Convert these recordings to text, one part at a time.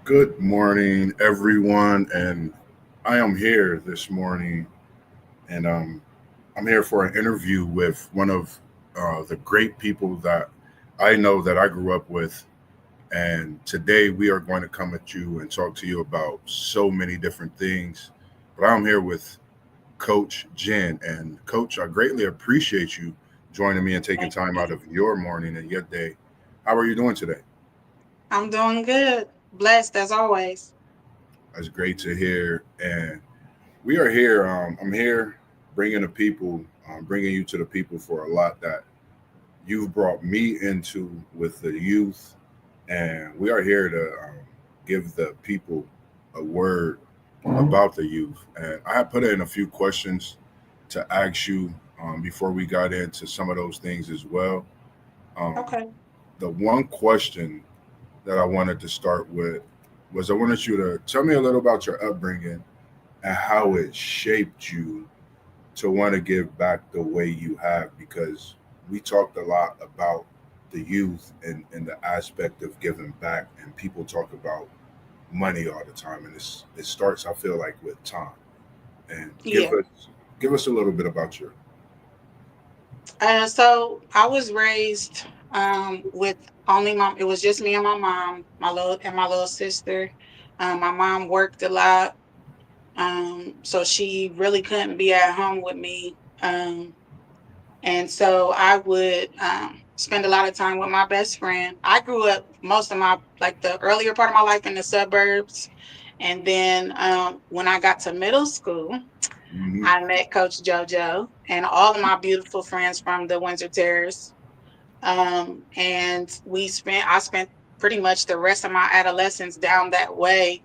Good morning, everyone, and I am here this morning, and I'm here for an interview with one of the great people that I know that I grew up with. And today we are going to come at you and talk to you about so many different things. But I'm here with Coach Jen, and Coach, I greatly appreciate you joining me and taking Thank time out you. of your morning and your day. How are you doing today? I'm doing good. Blessed as always. That's great to hear. And we are here. I'm here bringing the people, bringing you to the people for a lot that you've brought me into with the youth, and we are here to give the people a word about the youth. And I have put in a few questions to ask you before we got into some of those things as well. Um, Okay. the one question that I wanted to start with was I wanted you to tell me a little about your upbringing and how it shaped you to want to give back the way you have, because we talked a lot about the youth and the aspect of giving back, and people talk about money all the time, and it starts, I feel like, with time. And Yeah. give us a little bit about your. So I was raised with only mom. It was just me and my mom, my little sister. My mom worked a lot, so she really couldn't be at home with me. And so I would spend a lot of time with my best friend. I grew up most of my like the earlier part of my life in the suburbs, and then when I got to middle school, Mhm. I met Coach JoJo and all of my beautiful friends from the Windsor Terrace. And I spent pretty much the rest of my adolescence down that way.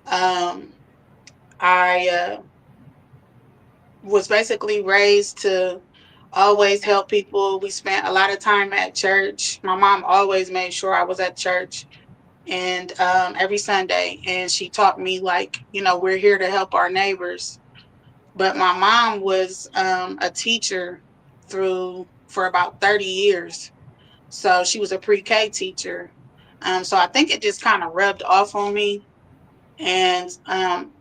Um, I was basically raised to always help people. We spent a lot of time at church. My mom always made sure I was at church and every Sunday, and she taught me like, we're here to help our neighbors. But my mom was a teacher through for about 30 years. So she was a pre-K teacher. So I think it just kind of rubbed off on me. And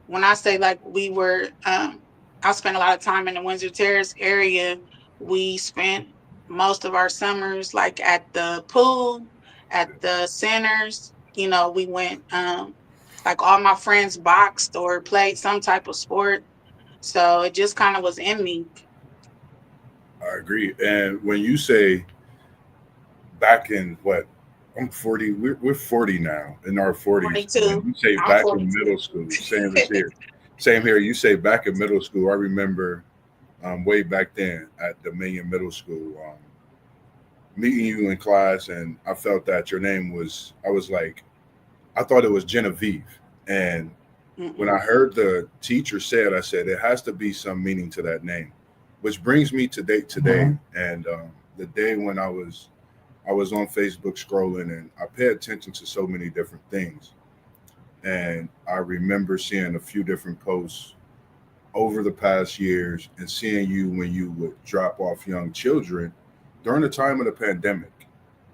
when I say like I spent a lot of time in the Windsor Terrace area. We spent most of our summers like at the pool, at the centers. We went like all my friends boxed or played some type of sport. So it just kind of was in me. I agree. And when you say back in what, I'm 40, we're 40 now, in our 40s. And 42. you say I'm back in 42. middle school, same as here. Same here. You say back in middle school. I remember way back then at the Million Middle School, meeting you in class, and I felt that your name was. I was like, I thought it was Genevieve, and when I Mm-mm. heard the teacher say it, I said it has to be some meaning to that name, which brings me to date today, and the day when I was on Facebook scrolling, and I pay attention to so many different things, and I remember seeing a few different posts over the past years and seeing you when you would drop off young children during the time of the pandemic.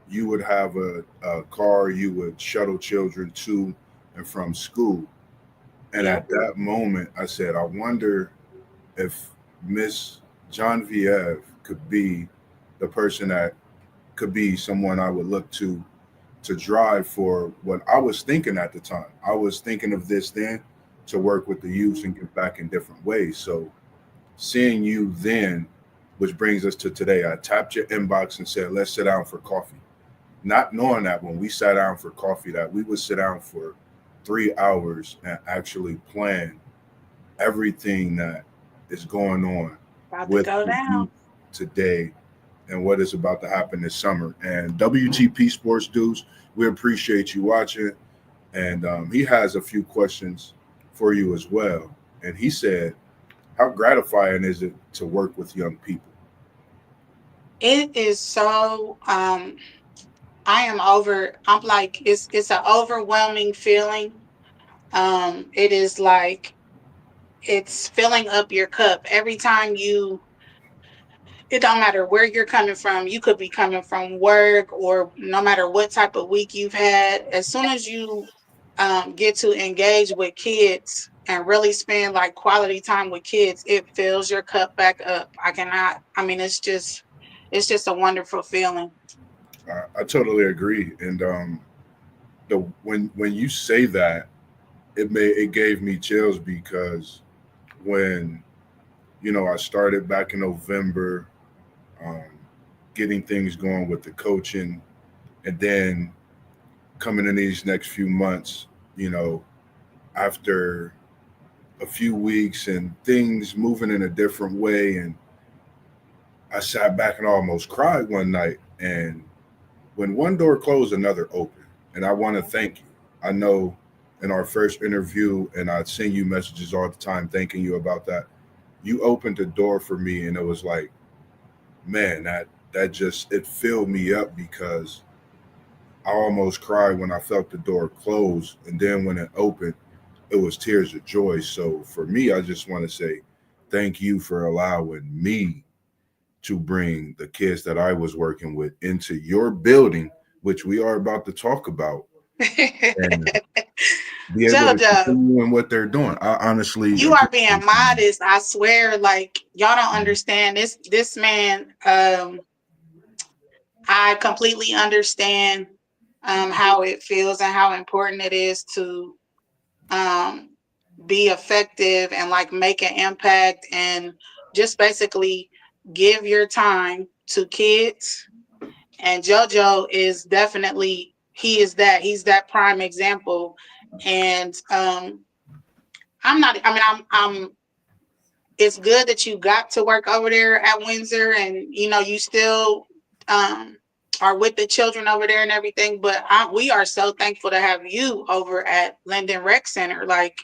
You would have a car, you would shuttle children to and from school. And Yep. at that moment, I said, I wonder if Miss John Viev could be the person that could be someone I would look to drive for what I was thinking at the time. I was thinking of this then, to work with the youth and give back in different ways. So seeing you then, which brings us to today, I tapped your inbox and said, let's sit down for coffee. Not knowing that when we sat down for coffee, that we would sit down for 3 hours and actually plan everything that is going on About to with go the down. youth today and what is about to happen this summer. And WTP Sports Dudes, we appreciate you watching. And he has a few questions for you as well. And he said, how gratifying is it to work with young people? It is so I'm like it's an overwhelming feeling. It is like it's filling up your cup every time it don't matter where you're coming from. You could be coming from work or no matter what type of week you've had. As soon as you get to engage with kids and really spend like quality time with kids, it fills your cup back up. I cannot. I mean, it's just a wonderful feeling. I totally agree. And the when you say that, it gave me chills because when I started back in November, um, getting things going with the coaching, and then coming in these next few months, you know, after a few weeks and things moving in a different way, and I sat back and almost cried one night. And when one door closed, another opened. And I want to thank you. I know in our first interview, and I'd send you messages all the time thanking you about that. You opened the door for me, and it was like, man, that just it filled me up because I almost cried when I felt the door close, and then when it opened, it was tears of joy. So for me, I just want to say thank you for allowing me to bring the kids that I was working with into your building, which we are about to talk about, and be able to Jojo, continue in what they're doing. I honestly you are appreciate being you. modest. I swear, like y'all don't understand this man. I completely understand how it feels and how important it is to um be effective and like make an impact and just basically give your time to kids. And JoJo is definitely he is that he's that prime example. And I'm not. I mean, I'm. It's good that you got to work over there at Windsor, and you still um are with the children over there and everything. But we are so thankful to have you over at Linden Rec Center. Like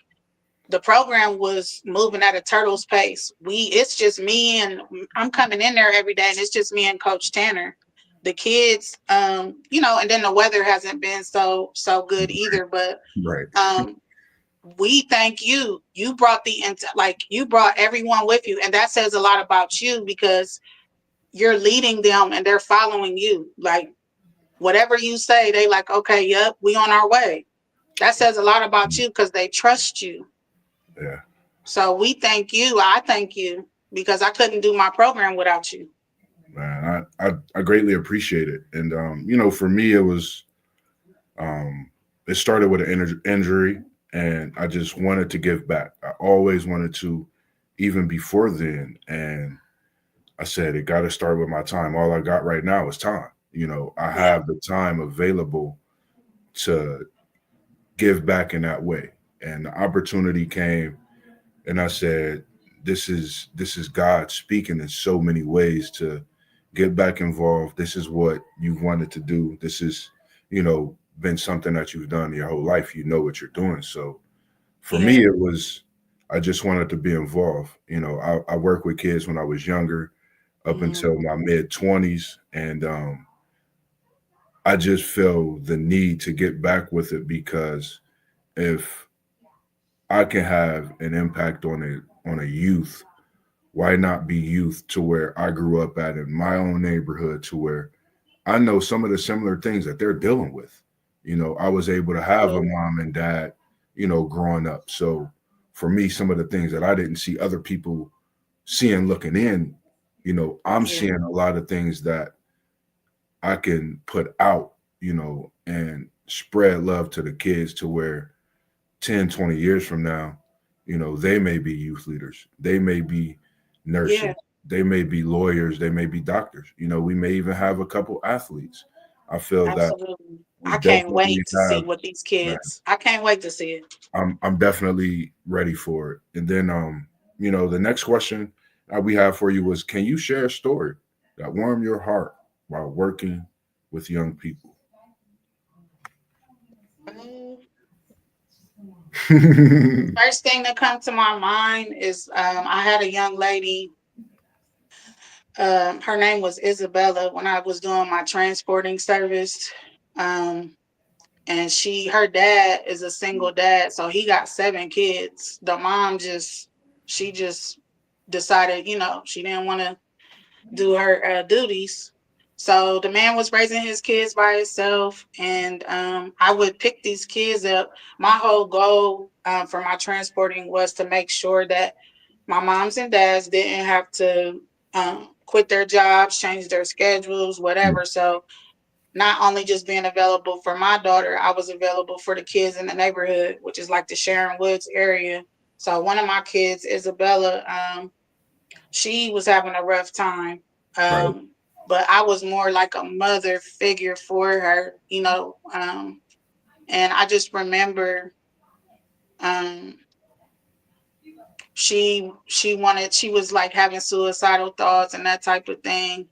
the program was moving at a turtle's pace. It's just me and I'm coming in there every day, and it's just me and Coach Tanner. The kids, and then the weather hasn't been so good either. But Right. um, we thank you. You brought you brought everyone with you, and that says a lot about you because you're leading them and they're following you. Like whatever you say, they like, okay, yep, we on our way. That says a lot about you because they trust you. Yeah, So we thank you. I thank you because I couldn't do my program without you. man, I greatly appreciate it. And for me, um, it started with an injury, and I just wanted to give back. I always wanted to, even before then. And I said, it got to start with my time. All I got right now is time. I Yeah. have the time available to give back in that way. And the opportunity came, and I said, this is God speaking in so many ways to get back involved. This is what you've wanted to do. This is, been something that you've done your whole life. You know what you're doing. So for me, Yeah. it was I just wanted to be involved. I worked with kids when I was younger, up until Mhm. my mid 20s, and I just feel the need to get back with it because if I can have an impact on a youth, why not be youth to where I grew up at in my own neighborhood, to where I know some of the similar things that they're dealing with. I was able to have a Absolutely. mom and dad, growing up. So for me, some of the things that I didn't see other people seeing looking in, I'm Yeah. seeing a lot of things that I can put out, and spread love to the kids to where 10, 20 years from now, they may be youth leaders. They may be nurses. Yeah. They may be lawyers. They may be doctors. We may even have a couple athletes. I feel that Absolutely. we I can't definitely wait to see have, what these man, kids. I can't wait to see it. I'm definitely ready for it. And then the next question that we have for you was, can you share a story that warmed your heart while working with young people? Um, First thing that comes to my mind is I had a young lady. Her name was Isabella when I was doing my transporting service. Um, and her dad is a single dad, so he got 7 kids. The mom she just decided, she didn't want to do her duties. So the man was raising his kids by himself, and I would pick these kids up. My whole goal for my transporting was to make sure that my moms and dads didn't have to quit their jobs, change their schedules, Yeah. whatever. So not only just being available for my daughter, I was available for the kids in the neighborhood, which is like the Sharon Woods area. So one of my kids, Isabella, she was having a rough time. Right. Um, but I was more like a mother figure for her, and I just remember um, she was like having suicidal thoughts and that type of thing.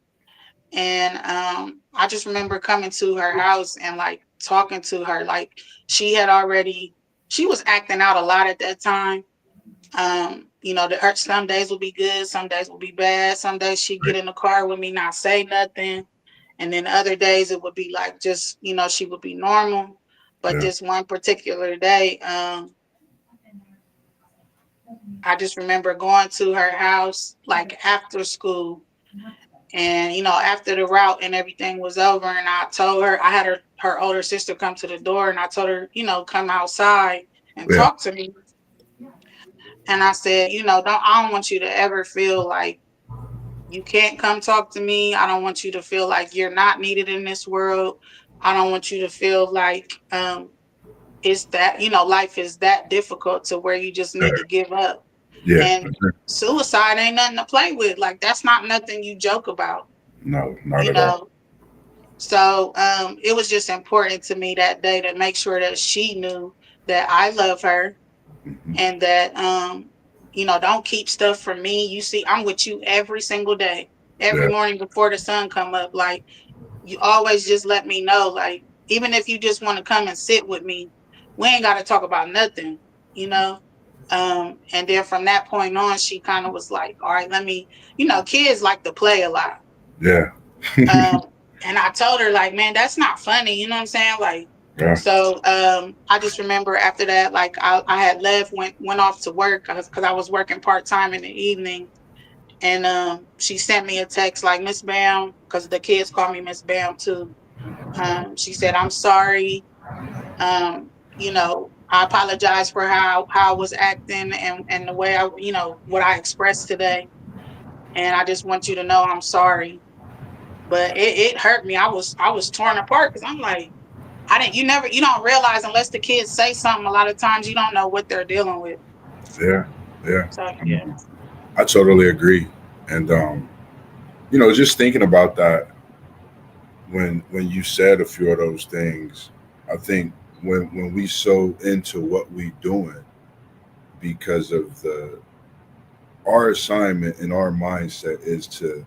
And I just remember coming to her house and like talking to her. Like she was acting out a lot at that time. Some days will be good, some days will be bad. Some days she'd get Right. in the car with me, not say nothing. And then other days it would be like just, she would be normal. But Yeah. this one particular day, I just remember going to her house like after school. And after the route and everything was over, and I told her, I had her older sister come to the door, and I told her, come outside and Yeah. talk to me. And I said, I don't want you to ever feel like you can't come talk to me. I don't want you to feel like you're not needed in this world. I don't want you to feel like it's that, life is that difficult to where you just need to give up. Yeah. And suicide ain't nothing to play with. Like, that's not nothing you joke about, No, not you at all. know. So it was just important to me that day to make sure that she knew that I love her, Hmm. and that don't keep stuff from me. You see, I'm with you every single day, every Yeah. morning before the sun come up. Like, you always just let me know, like, even if you just want to come and sit with me, we ain't got to talk about nothing, you know. And then from that point on, she kind of was like, all right, let me, kids like to play a lot. Yeah. um and I told her, like, man, that's not funny, you know what I'm saying? Like, Yeah. so I just remember after that, like, I had left, went off to work because I was working part-time in the evening. And she sent me a text like, Miss Bam, because the kids call me Miss Bam too. She said, I'm sorry. I apologize for how I was acting, and the way what I expressed today. And I just want you to know I'm sorry. But it hurt me. I was torn apart because I'm like, I didn't. You don't realize unless the kids say something. A lot of times you don't know what they're dealing with. Yeah. Yeah. So I yeah, mean, I totally agree. And just thinking about that when you said a few of those things, I think when we so into what we doing because of the our assignment and our mindset is to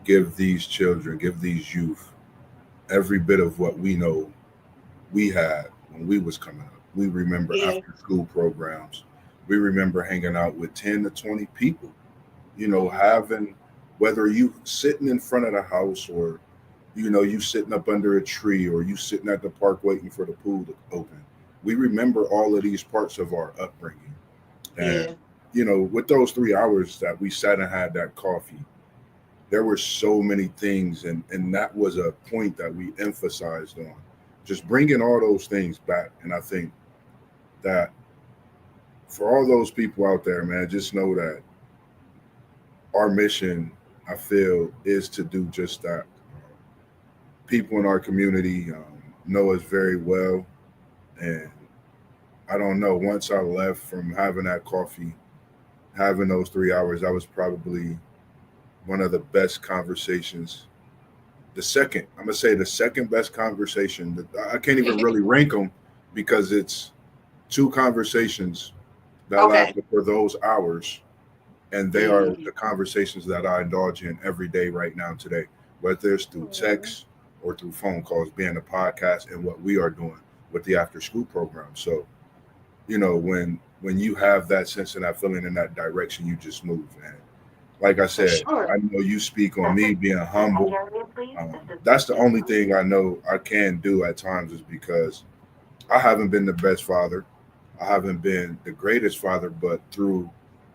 give these children, give these youth every bit of what we know we had when we was coming up. We remember yeah, after school programs. We remember hanging out with 10 to 20 people, having whether you sitting in front of the house or you sitting up under a tree or you sitting at the park waiting for the pool to open. We remember all of these parts of our upbringing. And yeah, with those 3 hours that we sat and had that coffee, there were so many things, and that was a point that we emphasized on just bringing all those things back. And I think that for all those people out there, man, just know that our mission, I feel, is to do just that. People in our community know us very well, and I don't know, once I left from having that coffee, having those 3 hours, that was probably one of the best conversations. I'm gonna say the second best conversation. I can't even really rank them because it's two conversations that okay, lasted for those hours, and they are hmm, the conversations that I indulge in every day right now today, whether it's through text or through phone calls, being a podcast, and what we are doing with the after school program. So, when you have that sense and that feeling in that direction, you just move, man. Like I for said, sure. I know you speak on me being humble. That's the only thing I know I can do at times is because I haven't been the best father. I haven't been the greatest father, but through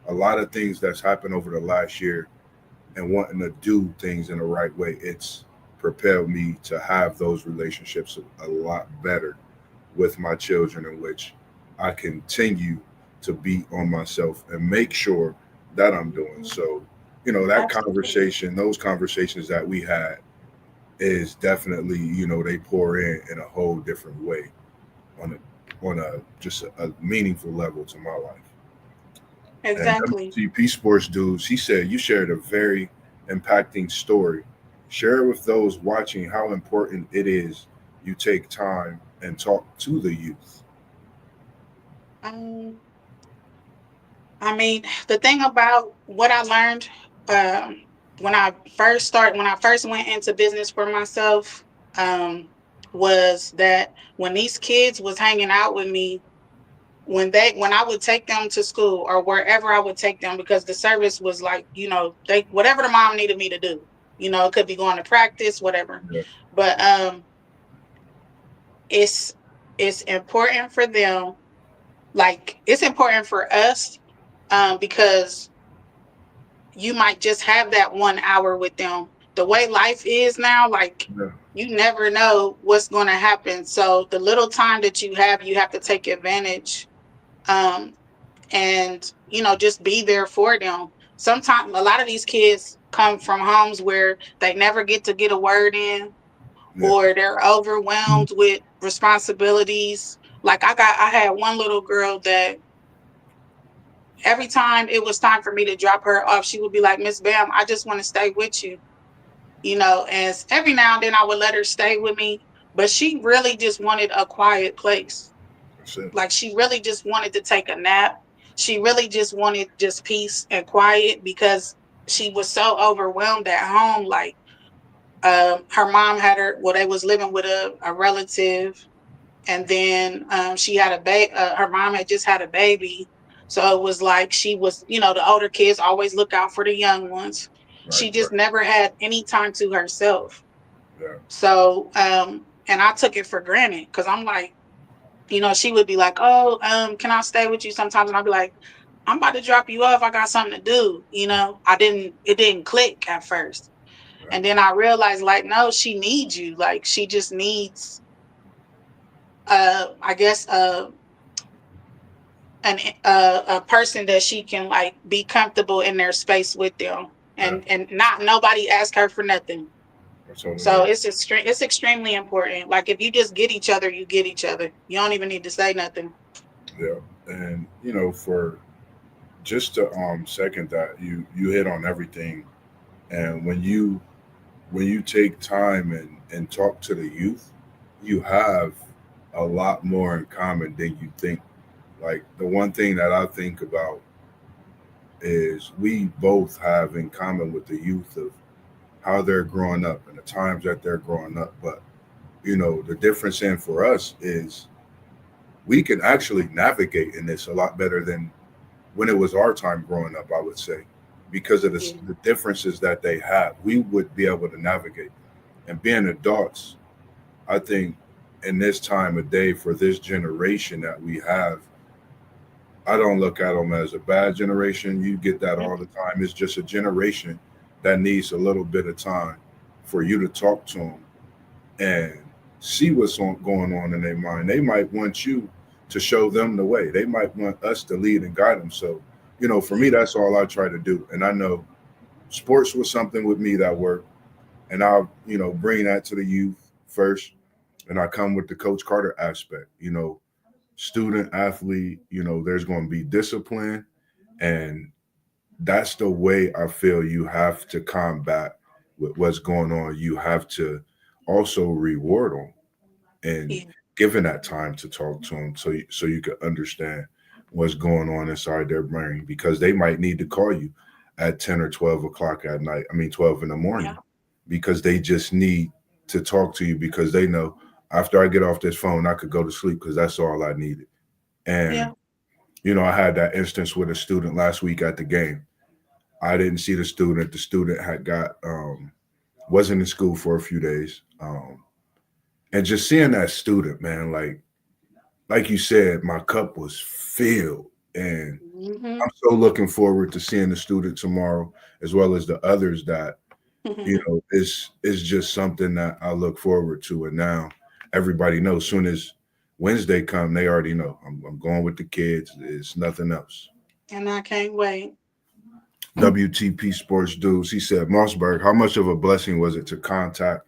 a lot of things that's happened over the last year and wanting to do things in the right way, propelled me to have those relationships a lot better with my children, in which I continue to beat on myself and make sure that I'm doing. Mhm. So, that Absolutely. conversation, those conversations that we had is definitely, they pour in a whole different way on a just a meaningful level to my life. And Exactly. WTP Sports Dudes, he said you shared a very impacting story. Share with those watching how important it is you take time and talk to the youth. Um, I mean, the thing about what I learned um, when I first went into business for myself, um, was that when these kids was hanging out with me, when I would take them to school or wherever I would take them, because the service was like, they whatever the mom needed me to do, it could be going to practice, whatever. Yeah, But it's it's important for them, like it's important for us, because you might just have that 1 hour with them. The way life is now, like yeah, you never know what's going to happen. So the little time that you have to take advantage, um, and just be there for them. Sometimes a lot of these kids come from homes where they never get a word in, yeah, or they're overwhelmed with responsibilities. Like I had one little girl that every time it was time for me to drop her off, she would be like, Miss Bam, I just want to stay with you. And every now and then I would let her stay with me, but she really just wanted a quiet place. that's it. Like she really just wanted to take a nap. She really just wanted just peace and quiet because she was so overwhelmed at home. Like her mom had her, well, they was living with a relative, and then she had a baby. Her mom had just had a baby, so it was like she was, the older kids always look out for the young ones. Right, She right. just never had any time to herself. Yeah, So and I took it for granted because I'm like, she would be like, oh, can I stay with you sometimes? And I'd be like, I'm about to drop you off, I got something to do. It didn't click at first. yeah, And then I realized, like, no, she needs you. Like she just needs, I guess, an a person that she can like be comfortable in their space with them, yeah. and not nobody ask her for nothing. I totally So agree. it's extremely important. Like if you just get each other, you get each other. You don't even need to say nothing. Yeah, and for just to second that, you hit on everything. And when you take time and talk to the youth, you have a lot more in common than you think. Like the one thing that I think about is we both have in common with the youth of how they're growing up and the times that they're growing up. But the difference in for us is we can actually navigate in this a lot better than when it was our time growing up, I would say, because of Yeah, the differences that they have. We would be able to navigate. And being adults, I think in this time of day for this generation that we have, I don't look at them as a bad generation. You get that all the mhm, time. It's just a generation that needs a little bit of time for you to talk to them and see going on in their mind. They might want you to show them the way. They might want us to lead and guide them. So, for me, yeah, that's all I try to do. And I know sports was something with me that worked, and I'll bring that to the youth first, and I come with the Coach Carter aspect. Student athlete. There's going to be discipline, and that's the way I feel you have to combat with what's going on. You have to also reward them and yeah, giving that time to talk to them so you can understand what's going on inside their brain, because they might need to call you at 10 or 12 o'clock at night. I mean 12 in the morning, yeah, because they just need to talk to you, because they know after I get off this phone I could go to sleep because that's all I needed. And yeah, I had that instance with a student last week at the game. I didn't see the student. The student had got wasn't in school for a few days. And just seeing that student, man, like you said, my cup was filled. And hmm I'm so looking forward to seeing the student tomorrow, as well as the others that It's just something that I look forward to. And now everybody knows. Soon as Wednesday come, they already know I'm going with the kids. It's nothing else. And I can't wait. WTP Sports Dudes. He said, Mossberg, how much of a blessing was it to contact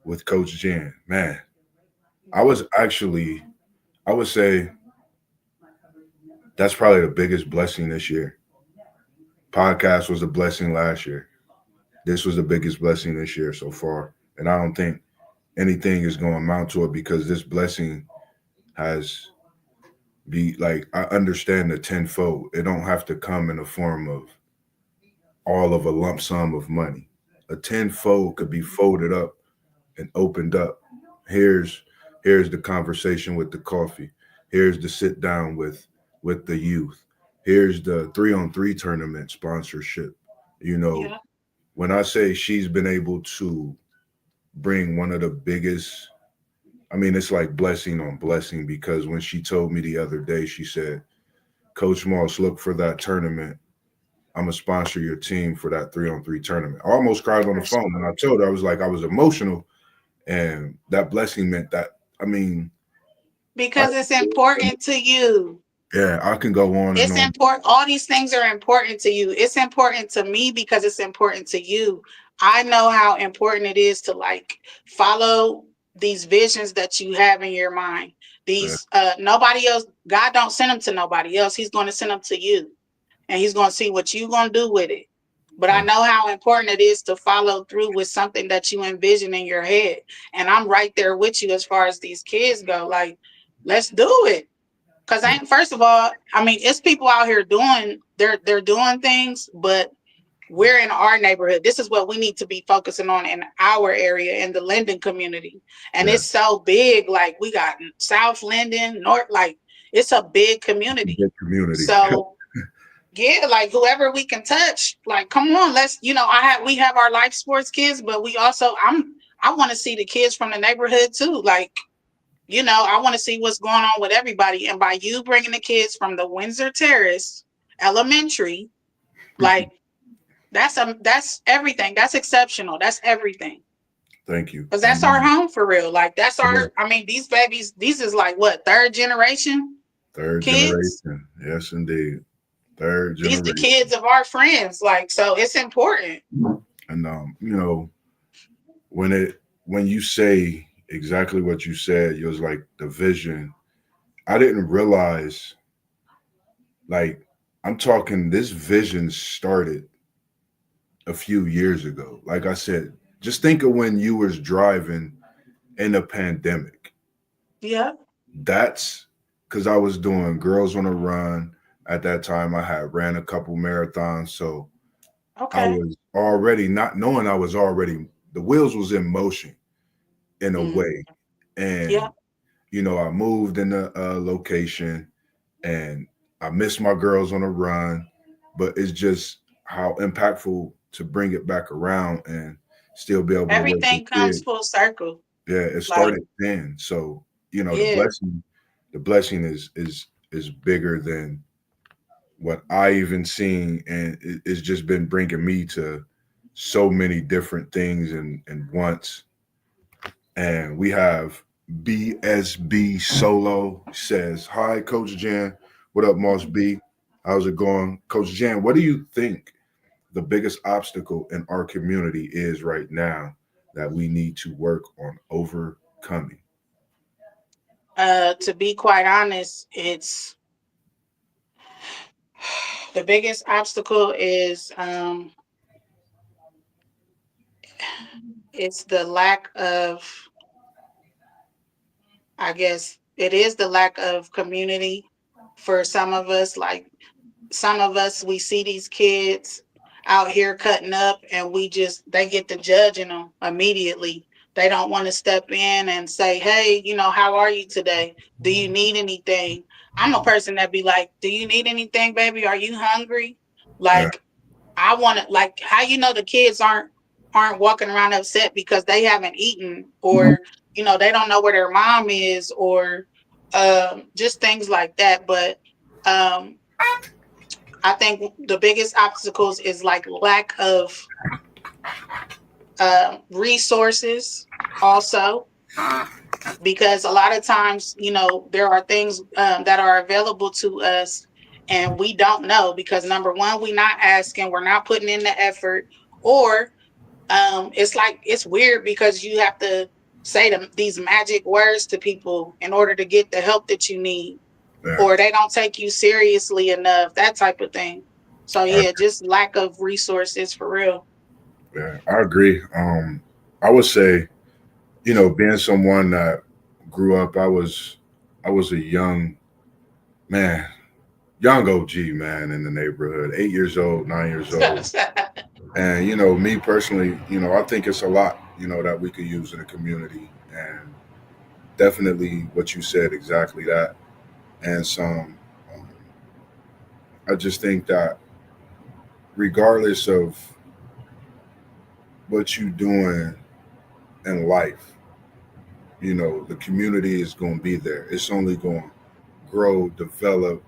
with Coach Jan? Man, I was actually, I would say that's probably the biggest blessing this year. Podcast was a blessing last year. This was the biggest blessing this year so far. And I don't think anything is going to amount to it because this blessing has be like I understand the tenfold. It don't have to come in the form of all of a lump sum of money. A tenfold could be folded up and opened up. Here's here's the conversation with the coffee. Here's the sit down with the youth. Here's the 3-on-3 tournament sponsorship. You know, Yeah. when I say she's been able to bring one of the biggest, I mean, it's like blessing on blessing because when she told me the other day, she said, Coach Moss, look for that tournament. I'm gonna sponsor your team for that 3-on-3 tournament. I almost cried on the That's phone and I told her I was like I was emotional and that blessing meant that I mean I because it's important to you. yeah, I can go on and It's on. important. All these things are important to you. It's important to me because it's important to you. I know how important it is to like follow these visions that you have in your mind. Yeah, These nobody else, God don't send them to nobody else. He's going to send them to you. And he's going to see what you're going to do with it. But I yeah, know how important it is to follow through with something that you envision in your head. And I'm right there with you as far as these kids go. Like, let's do it. Cause I yeah, ain't first of all, I mean, it's people out here doing they're doing things, but we're in our neighborhood. This is what we need to be focusing on in our area in the Linden community. And yeah. it's so big. Like we got South Linden, North, like it's a big community. Big community. So yeah, like whoever we can touch, like come on, let's we have our life sports kids, but we also I want to see the kids from the neighborhood too. Like I want to see what's going on with everybody. And by you bringing the kids from the Windsor Terrace Elementary, like that's everything. That's exceptional. That's everything. Thank you. Because that's our And home for real. Like that's yeah, our. I mean, these babies. These is like what, third generation third kids. generation. Yes, indeed. Third These the generation. kids of our friends. Like so, it's important. And when you say exactly what you said, it was like the vision. I didn't realize like I'm talking this vision started a few years ago. Like I said, just think of when you was driving in a pandemic. Yeah. That's because I was doing Girls on a Run. At that time, I had ran a couple marathons, so I Okay. was already not knowing I was already the wheels was in motion in a Mm, way, and yeah. I moved in the location, and I missed my Girls on a Run, but it's just how impactful to bring it back around and still be able to work with Everything comes kids. full circle. Yeah, it Like started then. So, the yeah. blessing is bigger than what I even seen, and it's just been bringing me to so many different things and once. And we have BSB Solo says, "Hi, Coach Jan. What up, Moss B? How's it going, Coach Jan? What do you think the biggest obstacle in our community is right now that we need to work on overcoming?" To be quite honest, the biggest obstacle is it's the lack of, I guess it is the lack of community for some of us. Like some of us, we see these kids out here cutting up and they get to judging them immediately. They don't want to step in and say, hey, how are you today? Do you need anything? I'm a person that be like, do you need anything, baby? Are you hungry? Yeah. Like, I want to, like, how the kids aren't walking around upset because they haven't eaten, or they don't know where their mom is, or just things like that. But um I think the biggest obstacles is like lack of resources also, because a lot of times, there are things that are available to us and we don't know because number one, we're not asking, we're not putting in the effort, or it's like it's weird because you have to say these magic words to people in order to get the help that you need, Yeah, or they don't take you seriously enough, that type of thing. So I, yeah, just lack of resources for real. yeah, I agree. I would say, being someone that grew up, I was a man, young OG man in the neighborhood, 8 years old, 9 years old. And me personally, I think it's a lot, that we could use in the community, and definitely what you said, exactly that, and some. Um, I just think that regardless of what you doing in life, the community is going to be there. It's only going to grow, develop.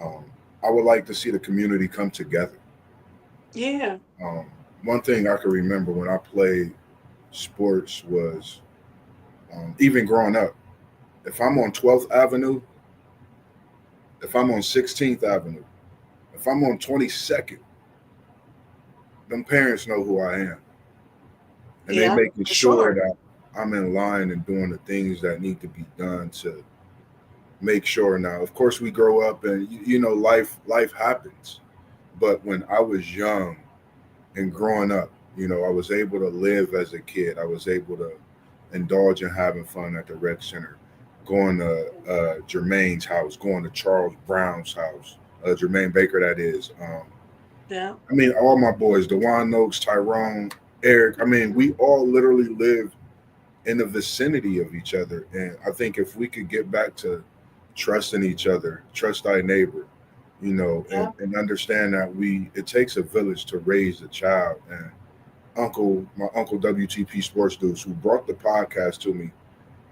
Um, I would like to see the community come together. Yeah. Um, One thing I can remember when I played sports was, even growing up, if I'm on 12th Avenue, if I'm on 16th Avenue, if I'm on 22nd, them parents know who I am. And they Yeah, making for sure sure. that I'm in line and doing the things that need to be done to make sure. Now, of course, we grow up and life happens. But when I was young and growing up, I was able to live as a kid. I was able to indulge in having fun at the rec center, going to Jermaine's house, going to Charles Brown's house, Jermaine Baker, that is. Yeah. I mean, all my boys, Dewan Noakes, Tyrone, Eric. I mean, we all literally lived in the vicinity of each other. And I think if we could get back to trusting each other, trust thy neighbor, Yeah. and understand that it takes a village to raise a child. And my uncle WTP Sports Dudes, who brought the podcast to me,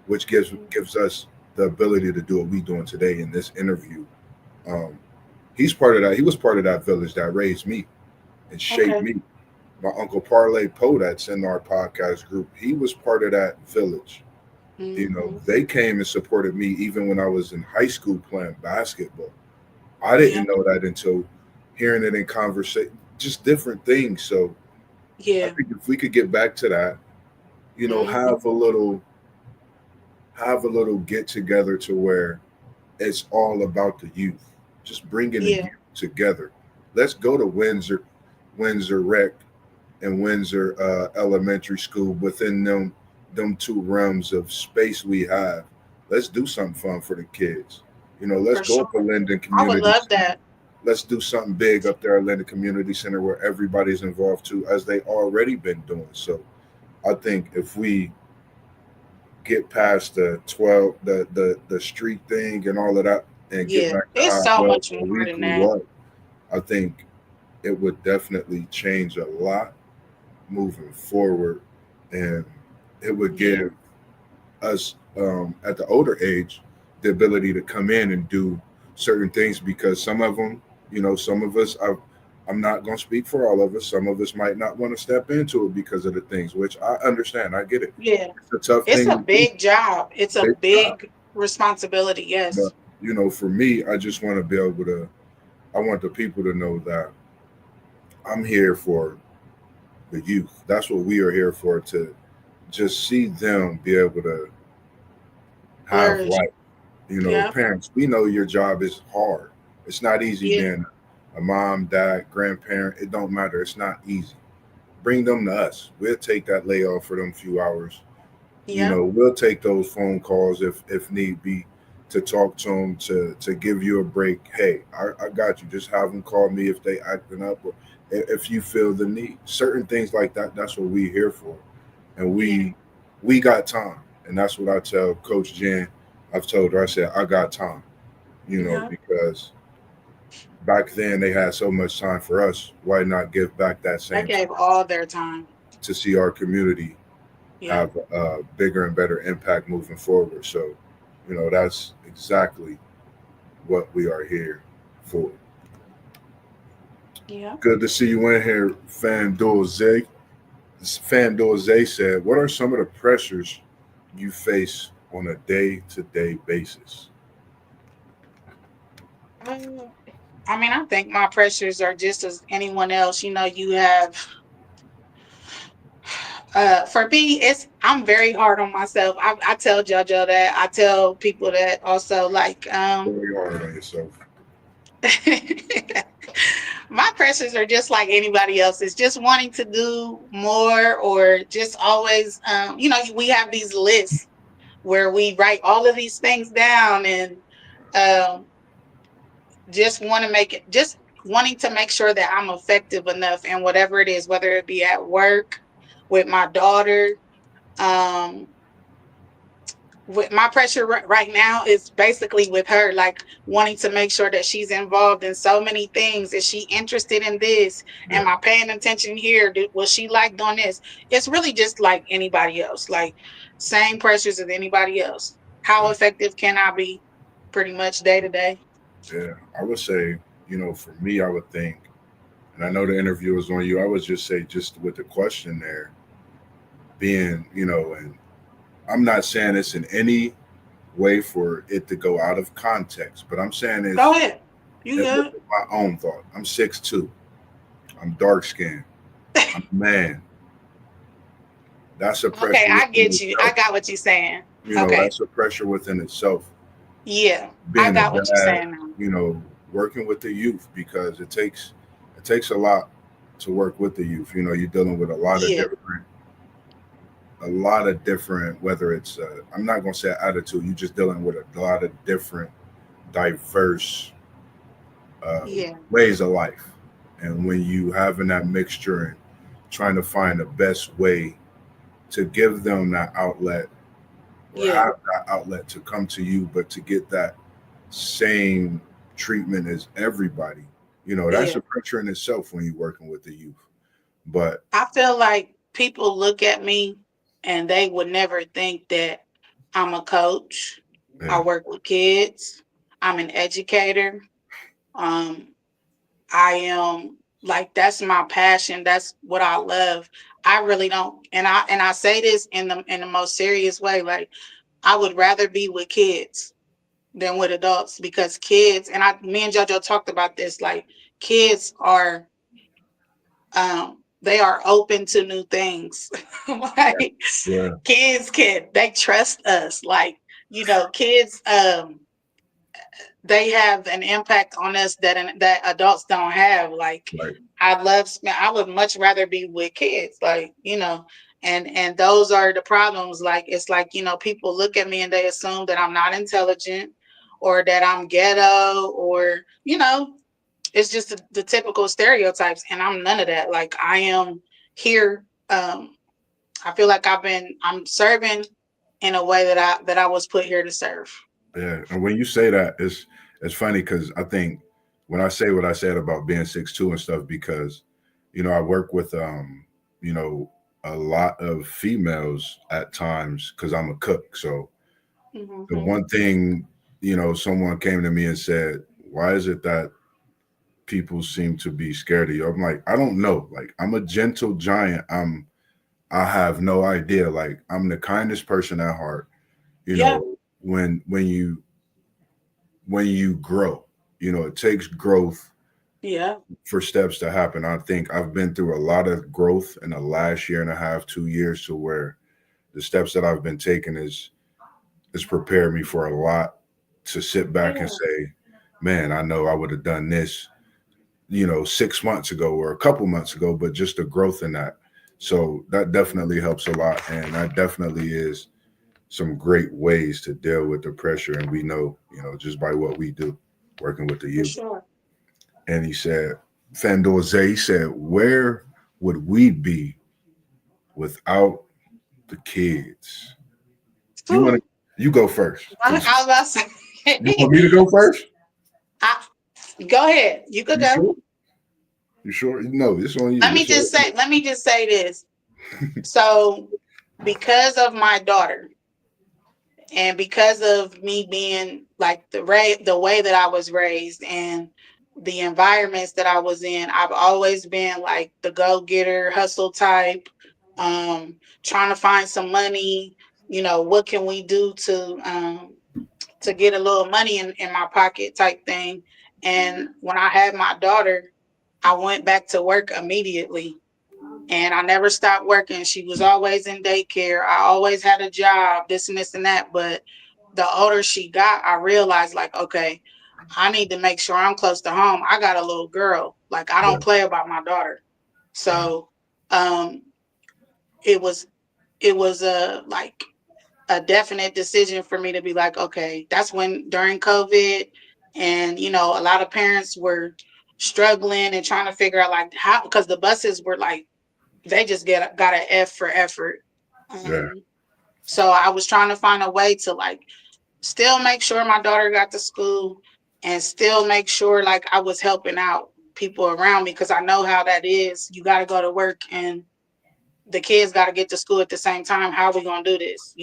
which gives us the ability to do what we're doing today in this interview. Um, he's part of that. He was part of that village that raised me and shaped Okay. me. My uncle Parlay Poe, that's in our podcast group, he was part of that village. Hmm. They came and supported me even when I was in high school playing basketball. I Yeah. didn't know that until hearing it in conversation, just different things. So I Yeah. think if we could get back to that, Hmm. have a little get together to where it's all about the youth, just bringing the Yeah. youth together. Let's go to Windsor Rec and Windsor Elementary School, within them two realms of space we have. Let's do something fun for the kids. Let's For go sure. up to Linden I would Community love Center. that. Let's do something big up there at Linden Community Center where everybody's involved too, as they already been doing. So I think if we get past the 12, the street thing and all of that, and get Yeah. back to It's how it so was much when more we than that. grew up, I think it would definitely change a lot moving forward, and it would Yeah. give us, at the older age, the ability to come in and do certain things, because some of them, some of us, I'm not going to speak for all of us. Some of us might not want to step into it because of the things, which I understand. I get it. Yeah. It's a tough It's thing a to do. big job. It's a Big job. big responsibility. But Yes. for me, I just want to be able to. I want the people to know that I'm here for the youth. That's what we are here for, to just see them be able to have Flourish. life. Yeah. Parents, we know your job is hard. It's not easy Yeah. being a mom, dad, grandparent. It don't matter. It's not easy. Bring them to us. We'll take that layoff for them few hours. Yeah. We'll take those phone calls if need be, to talk to them, to give you a break. Hey, I got you. Just have them call me if they acting up, or if you feel the need. Certain things like that. That's what we here for, and Yeah. we got time, and that's what I tell Coach Jen. I've told her. I said I got time. Yeah. Because back then they had so much time for us. Why not give back that They same time gave all their time. to see our community Yeah. have a bigger and better impact moving forward? So, that's exactly what we are here for. Yeah. Good to see you in here, FanDuel Zig. Fandor Zay said, "What are some of the pressures you face on a day-to-day basis?" Uh, I mean, I think my pressures are just as anyone else. You have for me, I'm very hard on myself. I tell JoJo that. I tell people that also. Like, Very hard on yourself. my pressures are just like anybody else's. Just wanting to do more, or just always, we have these lists where we write all of these things down, and um, just want to make it. Just wanting to make sure that I'm effective enough in whatever it is, whether it be at work, with my daughter. Um, with my pressure right now is basically with her, like wanting to make sure that she's involved in so many things. Is she interested in this? Yeah, Am I paying attention here? Was she like doing this? It's really just like anybody else, like same pressures as anybody else. How yeah, effective can I be? Pretty much day to day. yeah. I would say, for me, I would think, and I know the interview was on you. I would just say, just with the question there, being, and I'm not saying this in any way for it to go out of context, but I'm saying Go is ahead. You good? my own thought. I'm 6'2". I'm dark skinned. I'm a man. That's a Okay, pressure I within get you. I itself. got what you're saying. Okay. That's a pressure within itself. Yeah, I Being a got what you're dad, saying now. working with the youth, because it takes a lot to work with the youth. You're dealing with Yeah, a lot of different, whether it's I'm not gonna say attitude. You're just dealing with a lot of different, diverse uh, yeah, ways of life, and when you having that mixture and trying to find the best way to give them that outlet, or yeah, have that outlet to come to you, but to get that same treatment as everybody. That's yeah. a pressure in itself when you're working with the youth. But I feel like people look at me and they would never think that I'm a coach. yeah, I work with kids. I'm an educator. Um, I am like, that's my passion. That's what I love. I really don't, and I say this in the most serious way. Like, I would rather be with kids than with adults, because kids, and me and JoJo talked about this. Like, kids are they are open to new things. Like, yeah, kids they trust us. Like, kids, they have an impact on us that adults don't have. Like, right, I would much rather be with kids. Like, and those are the problems. Like, it's like, people look at me and they assume that I'm not intelligent, or that I'm ghetto, or it's just the typical stereotypes, and I'm none of that. Like, I am here. I feel like I'm serving in a way that I was put here to serve. yeah. And when you say that, it's funny because I think when I say what I said about being 6'2" and stuff, because I work with you know a lot of females at times because I'm a cook. So the Mm-hmm. one thing, someone came to me and said, "Why is it that people seem to be scared of you?" I'm like, I don't know. Like, I'm a gentle giant. I have no idea. Like, I'm the kindest person at heart. You Yeah, know, when you grow, it takes growth yeah, for steps to happen. I think I've been through a lot of growth in the last year and a half, 2 years, to where the steps that I've been taking is prepared me for a lot, to sit back and yeah, say, man, I know I would have done this 6 months ago or a couple months ago, but just the growth in that. So that definitely helps a lot. And that definitely is some great ways to deal with the pressure. And we know, just by what we do working with the for youth. sure. And he said, Fandor Zay, he said, where would we be without the kids? You want to, Whew. you go first. I was about to You say, want me to go first? I, go ahead. You could You go. sure? You sure? No, it's on you. Let me It's on just say. Let me just say this. So, because of my daughter, and because of me being like the way that I was raised, and the environments that I was in, I've always been like the go getter, hustle type. trying to find some money. What can we do to get a little money in my pocket type thing. And when I had my daughter, I went back to work immediately, and I never stopped working. She was always in daycare. I always had a job, this and this and that. But the older she got, I realized, like, okay, I need to make sure I'm close to home. I got a little girl. Like, I Yeah. don't play about my daughter. Right. So um it was like a definite decision for me to be like, okay, that's when during COVID, and a lot of parents were struggling and trying to figure out like how, because the buses were like, they just got an F for effort. Yeah. Um, so I was trying to find a way to like still make sure my daughter got to school and still make sure like I was helping out people around me, because I know how that is. You got to go to work and the kids got to get to school at the same time. How are we going to do this?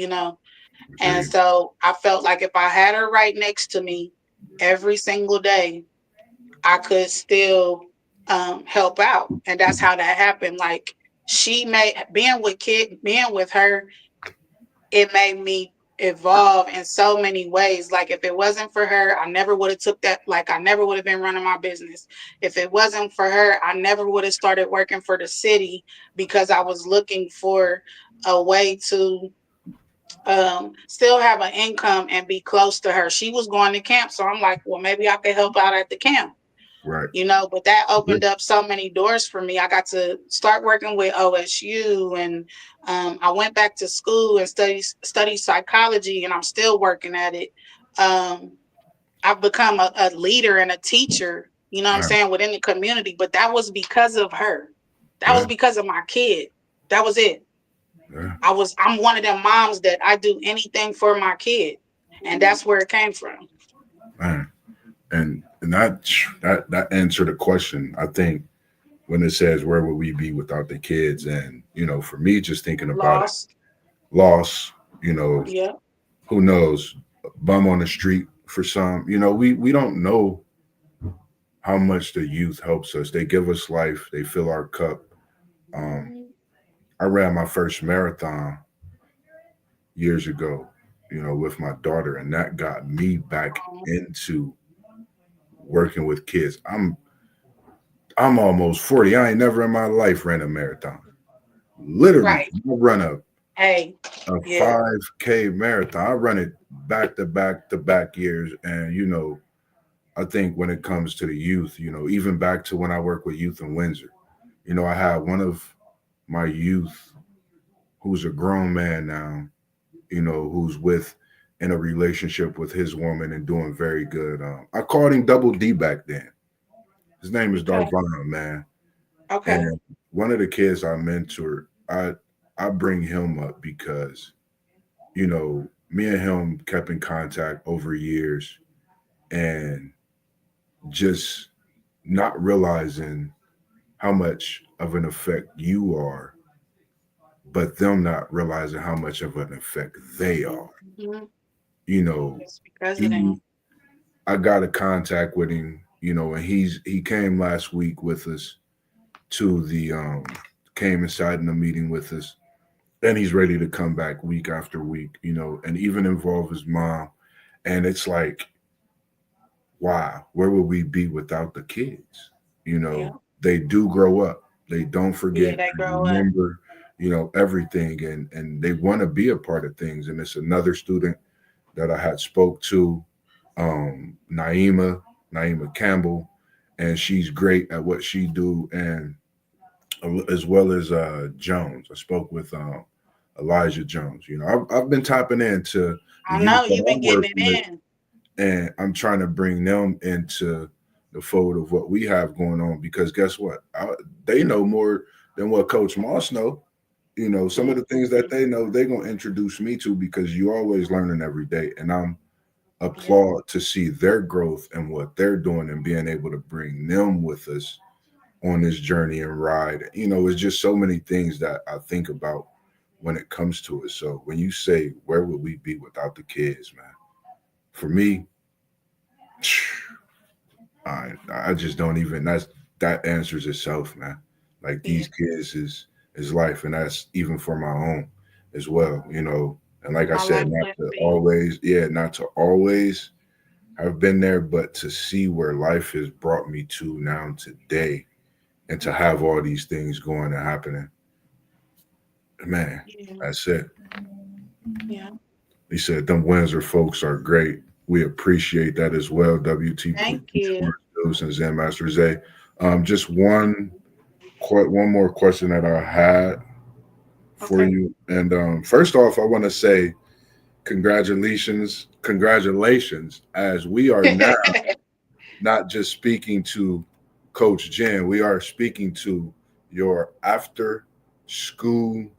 And Agreed. so I felt like if I had her right next to me every single day, I could still help out. And that's how that happened. Like, she made being with her, it made me evolve in so many ways. Like, if it wasn't for her, I never would have took that. Like, I never would have been running my business. If it wasn't for her, I never would have started working for the city, because I was looking for a way to still have an income and be close to her. She was going to camp, so I'm like, well, maybe I could help out at the camp. Right. But that Yeah. opened up so many doors for me. I got to start working with OSU, and I went back to school and study psychology, and I'm still working at it. Um, I've become a leader and a teacher, you know what I'm Yeah. saying, within the community. But that was because of her. That was Yeah. because of my kid. That was it. Yeah. I'm one of them moms that I do anything for my kid. And that's where it came from. Man. And that answered the question. I think when it says where would we be without the kids, and for me, just thinking about it, Lost. loss. You know, Yeah. who knows? Bum on the street for some. We don't know how much the youth helps us. They give us life. They fill our cup. Um, Mhm. I ran my first marathon years ago, with my daughter, and that got me back into working with kids. I'm almost 40. I ain't never in my life ran a marathon. Literally, Right. I run Hey. a Yeah. 5K marathon. I run it back to back to back years. And I think when it comes to the youth, even back to when I work with youth in Windsor, I had one of my youth who's a grown man now, who's with in a relationship with his woman and doing very good. I called him Double D back then. His name is Okay. Darvon, man. Okay. And one of the kids I mentored, I bring him up because, me and him kept in contact over years, and just not realizing how much of an effect you are, but them not realizing how much of an effect they are. Mm-hmm. You know, It's because of he them. I got a contact with him, and he came last week with us to the came inside in the meeting with us, and he's ready to come back week after week, and even involve his mom. And it's like, wow, where would we be without the kids? Yeah. They do grow up. They don't Yeah, forget. they They grow up. remember, everything, and they want to be a part of things. And it's another student that I had spoke to, Naima Campbell, and she's great at what she do, and as well as Jones. I spoke with Elijah Jones. I've been tapping into the I youth know that you've been I'm getting working with, it in. and I'm trying to bring them into the fold of what we have going on, because guess what? They know more than what Coach Moss know. Some of the things that Mhm. they know, they're gonna introduce me to, because you're always learning every day, and I'm Yeah. applaud to see their growth and what they're doing, and being able to bring them with us on this journey and ride. It's just so many things that I think about when it comes to it. So when you say where would we be without the kids, man? For me, I just don't even. That answers itself, man. Like, Yeah. these kids is is life, and that's even for my own as well. And like I My said, life not to wouldn't be. always, yeah, not to always have been there, but to see where life has brought me to now today, and to have all these things going and happening, man, Yeah, that's it. yeah. He said, "Them Windsor folks are great. We appreciate that as well." WT Thank you. Sports and Zen Master Zay. Just one more question that I had for Okay. you. And first off, I want to say congratulations, as we are now not just speaking to Coach Jen, we are speaking to your after school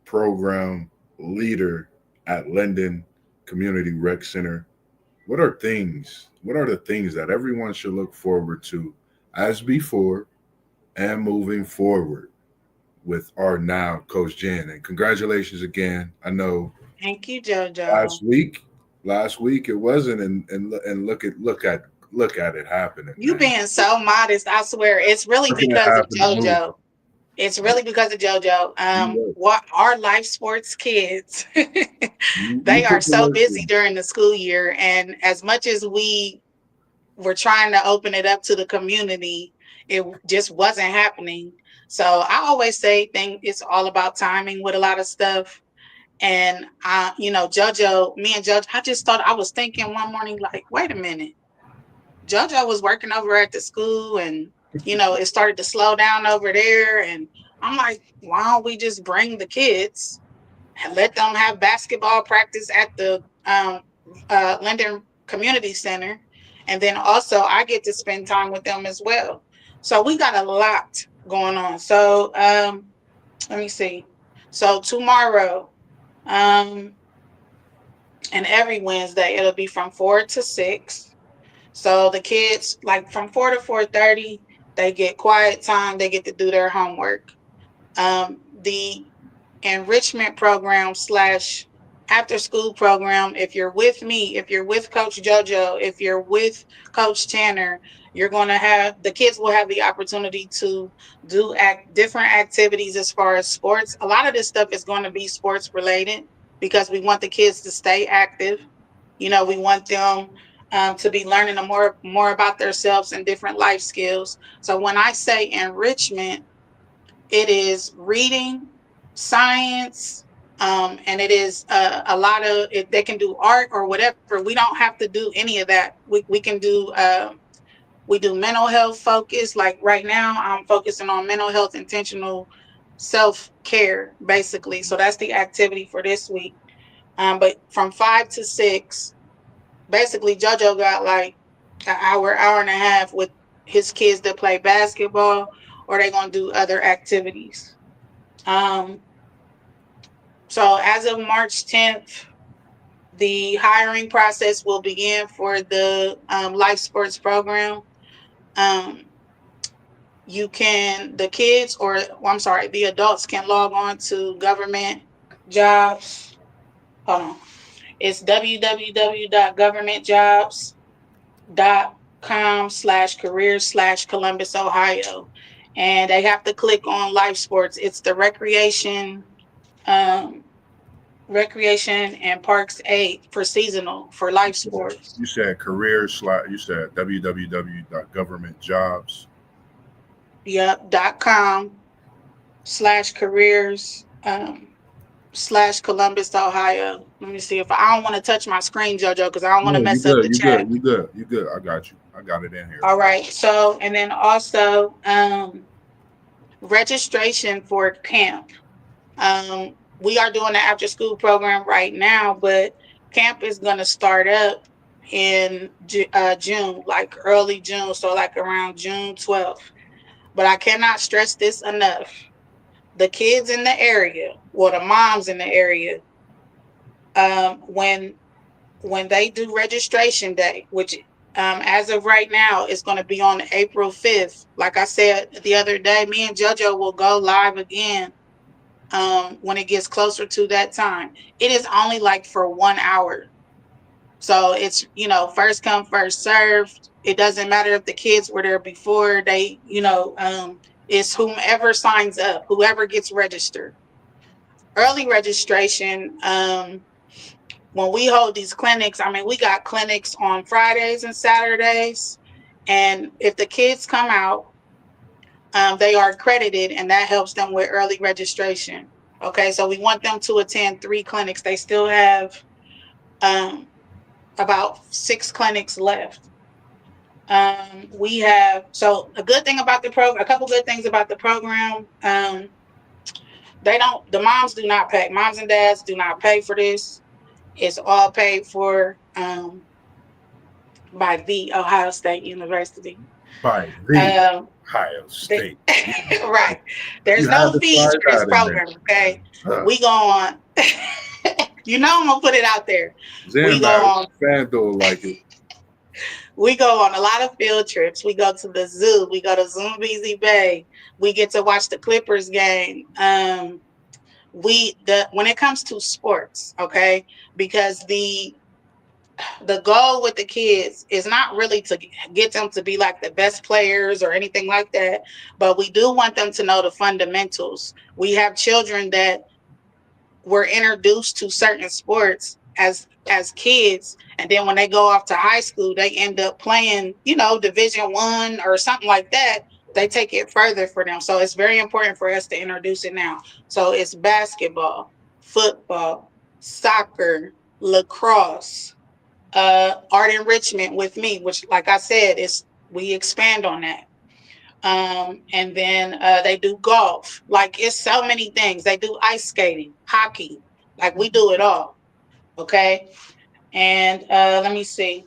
program leader at Linden Community Rec Center. What are the things that everyone should look forward to as before and moving forward with our now Coach Jen? And congratulations again. I know Thank you, last JoJo. week, last week it wasn't, and look at it happening, You man. being so modest, I swear. It's really Look at it because of happening. Move. JoJo. It's really because of JoJo. You, What our life sports kids, you they are put the so work busy in. during the school year, and as much as we were trying to open it up to the community, it just wasn't happening. So I always say, think it's all about timing with a lot of stuff. And JoJo, me and JoJo, I just thought I was thinking one morning, like, wait a minute. JoJo was working over at the school, and it started to slow down over there. And I'm like, why don't we just bring the kids and let them have basketball practice at the Linden Community Center, and then also I get to spend time with them as well. So we got a lot going on. So let me see. So tomorrow, um, and every Wednesday it'll be from 4 to 6. So the kids, like from 4 to 4:30, they get quiet time. They get to do their homework. The enrichment program slash after school program, if you're with me, if you're with Coach JoJo, if you're with Coach Tanner, you're going to have the kids will have the opportunity to do different activities as far as sports. A lot of this stuff is going to be sports related because we want the kids to stay active. We want them to be learning more about themselves and different life skills. So when I say enrichment, it is reading, science, and it is a lot of it. They can do art or whatever. We don't have to do any of that. We can do we do mental health focus. Like right now, I'm focusing on mental health, intentional self care, basically. So that's the activity for this week. But from 5 to 6, basically, JoJo got like an hour and a half with his kids that play basketball, or they're gonna do other activities. Um, so as of March 10th, the hiring process will begin for the life sports program. Um, the kids, or well, I'm sorry, the adults can log on to government jobs. Hold on. It's www.governmentjobs.com/career/Columbus, Ohio. And they have to click on life sports. It's the um, recreation and parks aid for seasonal for life sports. You said career slot. You said www.governmentjobs. Yep. .com/careers /Columbus, Ohio. Let me see if I don't want to touch my screen, JoJo, because I don't want No, to you mess up good. the You chat. good. You good. You good. I got you. I got it in here. All right. So, and then also registration for camp. We are doing the after school program right now, but camp is going to start up in June, like early June, so like around June 12th. But I cannot stress this enough. The kids in the area, or the moms in the area, when they do registration day, which as of right now is going to be on April 5th. Like I said the other day, me and JoJo will go live again when it gets closer to that time. It is only like for 1 hour. So it's, first come, first served. It doesn't matter if the kids were there before they, It's whomever signs up, whoever gets registered. Early registration, when we hold these clinics, I mean, we got clinics on Fridays and Saturdays. And if the kids come out, they are accredited, and that helps them with early registration. Okay, so we want them to attend 3 clinics. They still have um, about 6 clinics left. We have, so a good thing about the program, a couple good things about the program. They don't, the moms do not pay. Moms and dads do not pay for this. It's all paid for by the Ohio State University. By the Um, Ohio they, State. right. There's You had no to fees slide for this that in there. program. Okay. Huh. We go on, you know, I'm going to put it out there. We Zan go Barrett, on, FanDuel like it. we go on a lot of field trips. We go to the zoo. We go to Zumbizi Bay. We get to watch the Clippers game. When it comes to sports, okay, because the goal with the kids is not really to get them to be like the best players or anything like that, but we do want them to know the fundamentals. We have children that were introduced to certain sports as kids, and then when they go off to high school they end up playing, Division 1 or something like that. They take it further for them, so it's very important for us to introduce it now. So it's basketball, football, soccer, lacrosse, art enrichment with me, which, like I said, is we expand on that. And then they do golf. Like, it's so many things. They do ice skating, hockey. Like, we do it all. Okay. And let me see.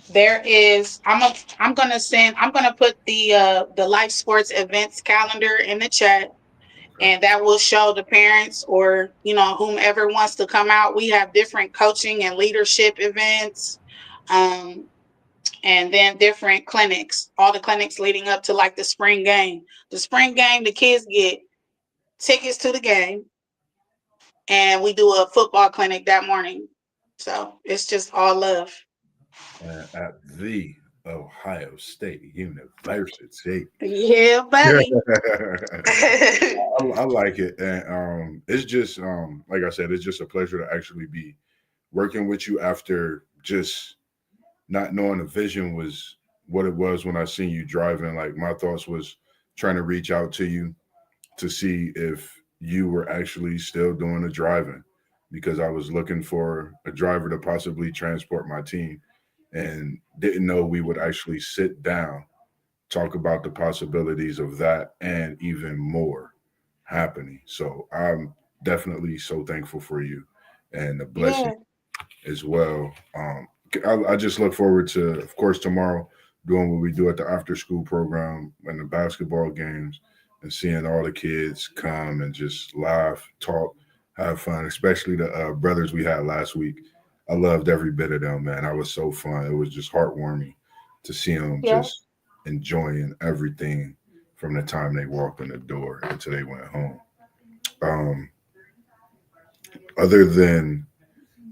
There is. I'm gonna put the life sports events calendar in the chat, Okay. and that will show the parents or whomever wants to come out. We have different coaching and leadership events. Um, and then different clinics, all the clinics leading up to like the spring game. The spring game, the kids get tickets to the game, and we do a football clinic that morning. So it's just all love. At the Ohio State University. Yeah, buddy. I like it, and it's just like I said, it's just a pleasure to actually be working with you after just not knowing the vision was what it was when I seen you driving. Like my thoughts was trying to reach out to you to see if you were actually still doing the driving because I was looking for a driver to possibly transport my team and didn't know we would actually sit down, talk about the possibilities of that and even more happening. So I'm definitely so thankful for you and the blessing Yeah. as well. I just look forward to, of course, tomorrow doing what we do at the after school program and the basketball games and seeing all the kids come and just laugh, talk, have fun, especially the brothers we had last week. I loved every bit of them, man. That was so fun. It was just heartwarming to see them Yeah. just enjoying everything from the time they walked in the door until they went home. Um, other than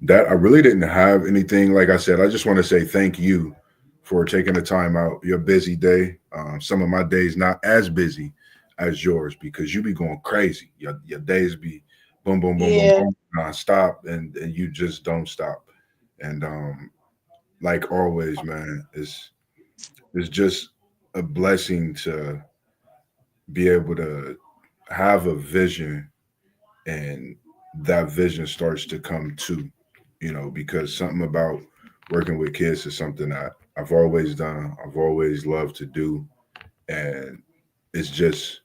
that, I really didn't have anything. Like I said, I just want to say thank you for taking the time out your busy day. Some of my days not as busy as yours because you be going crazy. Your days be boom, boom, boom, boom, Yeah. boom, non-stop, and you just don't stop. And like always, man, it's just a blessing to be able to have a vision and that vision starts to come to, because something about working with kids is something that I've always done, I've always loved to do, and it's just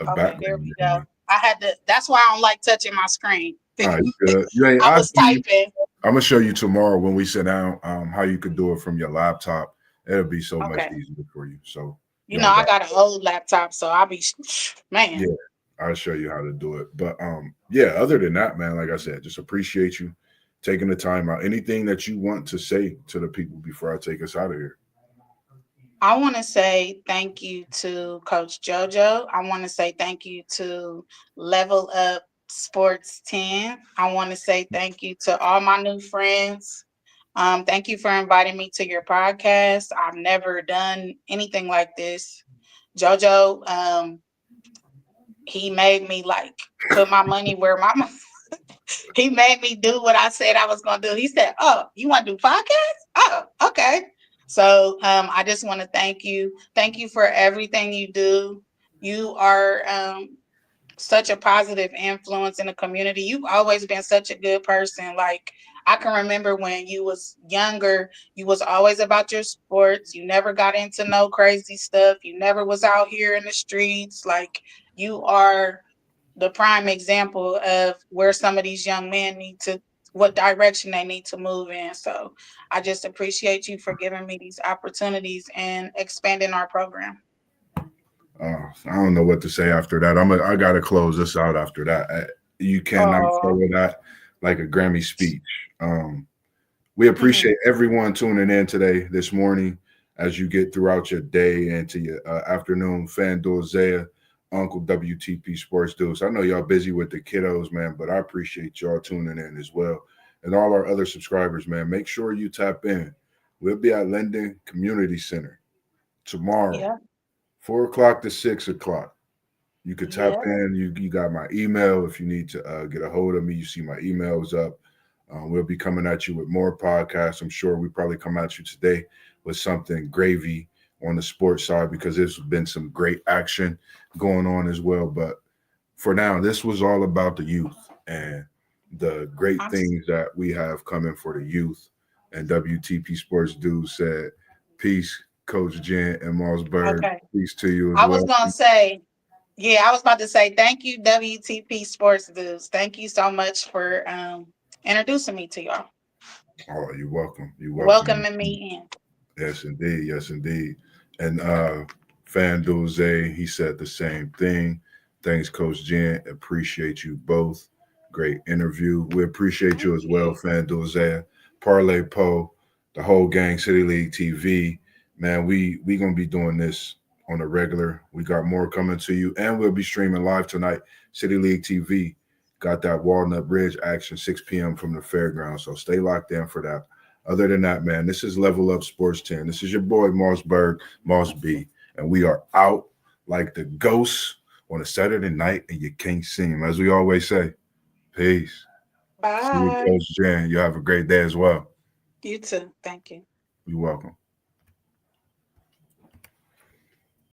a Okay, there background we in go. me. I had to, that's why I don't like touching my screen. All right, you good. You ain't, I was typing. I'm gonna show you tomorrow when we sit down how you could do it from your laptop. It'll be so much Okay. easier for you. So you You know, don't I got. got an old laptop, so I'll be, man. Yeah, I'll show you how to do it. But yeah, other than that, man, like I said, just appreciate you taking the time out. Anything that you want to say to the people before I take us out of here? I want to say thank you to Coach JoJo. I want to say thank you to Level Up Sports 10. I want to say thank you to all my new friends. Thank you for inviting me to your podcast. I've never done anything like this. Jojo, he made me like put my money where my he made me do what I said I was gonna do. He said, "Oh, you want to do podcast? Oh, okay." So I just want to thank you. Thank you for everything you do. You are such a positive influence in the community. You've always been such a good person. Like I can remember when you was younger, you was always about your sports. You never got into no crazy stuff. You never was out here in the streets. Like you are the prime example of where some of these young men need to what direction they need to move in. So I just appreciate you for giving me these opportunities and expanding our program. I don't know what to say after that. I gotta close this out after that. You cannot Oh, follow that like a Grammy speech. Um, we appreciate everyone tuning in today, this morning, as you get throughout your day and to your afternoon. FanDuel Zaya, Uncle WTP Sports Dudes. I know y'all busy with the kiddos, man, but I appreciate y'all tuning in as well. And all our other subscribers, man, make sure you tap in. We'll be at Linden Community Center tomorrow, yeah, 4 o'clock to 6 o'clock. You could tap yeah. in. You got my email if you need to get a hold of me. You see my emails up. We'll be coming at you with more podcasts. I'm sure we probably come at you today with something gravy on the sports side because there's been some great action going on as well. But for now, this was all about the youth and the great I'm things that we have coming for the youth. And WTP Sports Dude said, "Peace, Coach Jen and Mossberg. okay. Peace to you as I was well." gonna say, yeah, I was about to say thank you, WTP Sports Dudes. Thank you so much for introducing me to y'all, Oh, you're welcome. You're welcome. welcoming me in. Yes, indeed. Yes, indeed. And FanDuel Zay, he said the same thing. Thanks, Coach Jen. Appreciate you both. Great interview. We appreciate Thank you as well, you. FanDuel Zay. Parlay Poe, the whole gang, City League TV. Man, we gonna be doing this on a regular. We got more coming to you, and we'll be streaming live tonight. City League TV got that Walnut Bridge action 6 p.m. from the fairgrounds. So stay locked in for that. Other than that, man, this is Level Up Sports 10. This is your boy Mossberg, Moss B, and we are out like the ghosts on a Saturday night, and you can't see him. As we always say, peace. See you, Bye. Coach Jen. You have a great day as well. You too. Thank you. You're welcome.